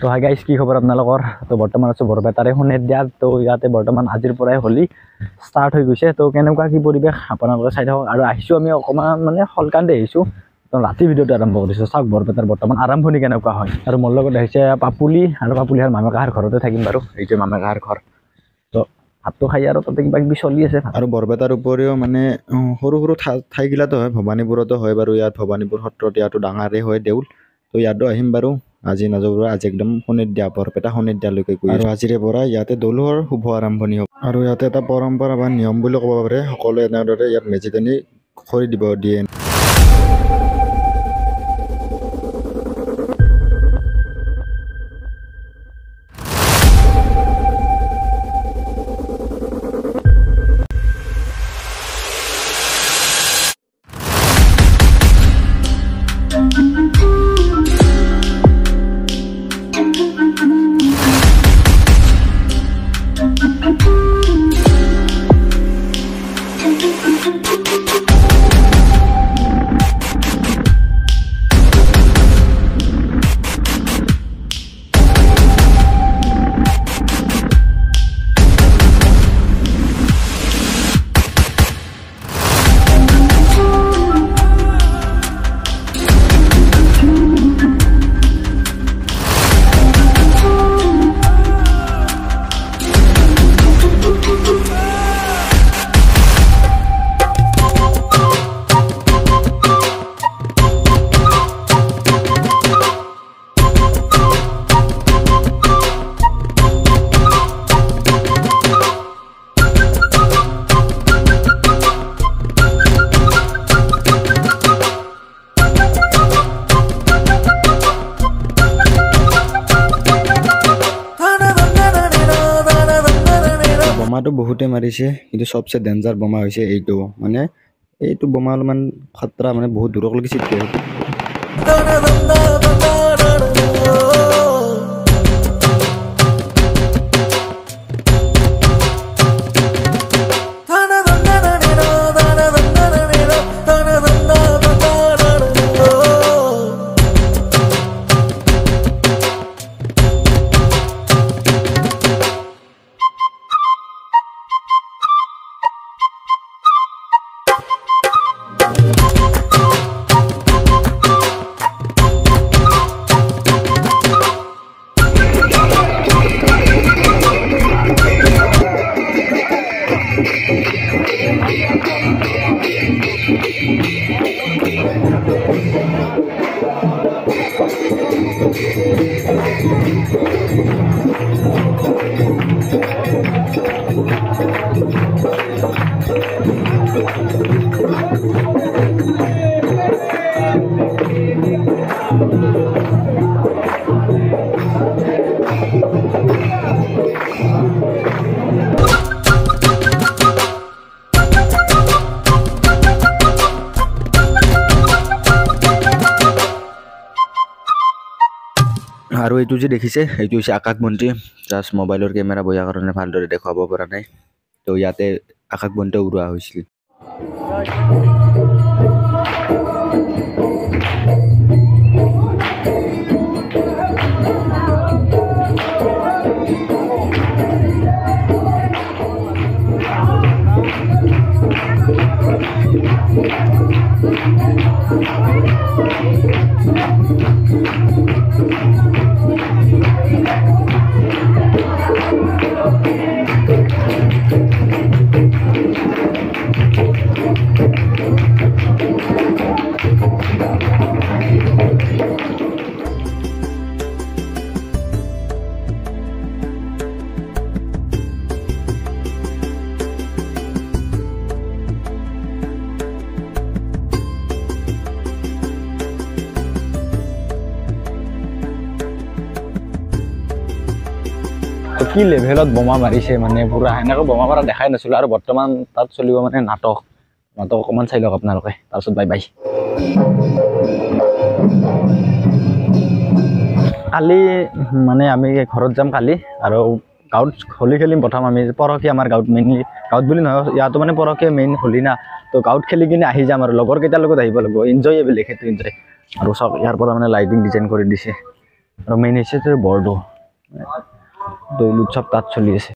তো hi guys কি খবৰ আপোনালোকৰ তো বৰ্তমান আছোঁ বৰপেটাৰে সোণেৰ দিয়াত তো ইয়াতে বৰ্তমান আজিৰ পৰাই হোলী ষ্টাৰ্ট হৈ গৈছে তো কেনেকুৱা কি পৰিৱেশ আপোনালোকে চাই থাকক আৰু আহিছোঁ আমি অকণমান মানে সলকান্তে আহিছোঁ তো ৰাতি ভিডিঅ'টো আৰম্ভ কৰিছোঁ চাওক বৰপেটাৰ বৰ্তমান আৰম্ভণি কেনেকুৱা হয় আৰু মোৰ লগত আহিছে পাপুলি আৰু পাপুলিহাৰ মামাকাহাৰ ঘৰতে থাকিম বাৰু এইটোৱে মামাকাহাৰ ঘৰ তো ভাতটো খাই আৰু তাতে কিবা কিবি চলি আছে আৰু বৰপেটাৰ উপৰিও মানে সৰু সৰু ঠাইগিলাতো হয় ভবানীপুৰতো হয় বাৰু ইয়াত ভবানীপুৰ সত্ৰত ইয়াতো ডাঙৰে হয় দেউল তো ইয়াতো আহিম বাৰু আজি নাযাব আজি একদম সোণেৰ দিয়া বৰপেটা সোণেৰ দিয়ালৈকে গৈ আৰু আজিৰে পৰা ইয়াতে দৌলৰ শুভ আৰম্ভণি হ'ব আৰু ইয়াতে এটা পৰম্পৰা বা নিয়ম বুলি ক'ব পাৰে সকলোৱে এনেদৰে ইয়াত মেজি টানি খৰি দিব দিয়ে বোমাটো বহুতে মাৰিছে কিন্তু সবচে ডেঞ্জাৰ বোমা হৈছে এইটো মানে এইটো বোমা অলপমান খতৰা মানে বহুত দূৰলৈকে চিটকে আৰু এইটো যে দেখিছে এইটো হৈছে আকাশবন্তি জাষ্ট মোবাইলৰ কেমেৰা বজাৰ কাৰণে ভালদৰে দেখুৱাব পৰা নাই তো ইয়াতে আকাশবন্তি উৰুৱা হৈছিল কি লেভেলত বোমা মাৰিছে মানে পুৰা এনেকৈ বোমা মাৰা দেখাই নাছিলোঁ আৰু বৰ্তমান তাত চলিব মানে নাটক অকণমান চাই লওক আপোনালোকে তাৰপিছত বাই বাই কালি মানে আমি ঘৰত যাম কালি আৰু গাঁৱত হোলী খেলিম প্ৰথম আমি পৰহি আমাৰ গাঁৱত মেইনলি গাঁৱত বুলি নহয় ইয়াতো মানে পৰহি মেইন হোলী না তো গাঁৱত খেলি কিনে আহি যাম আৰু লগৰ কেইটাৰ লগত আহিব লাগিব এনজয় বেলেগ সেইটো এনজয় আৰু চাওক ইয়াৰ পৰা মানে লাইটিং ডিজাইন কৰি দিছে আৰু মেইন হৈছে বৰদৌ দৌল উৎসৱ তাত চলি আছে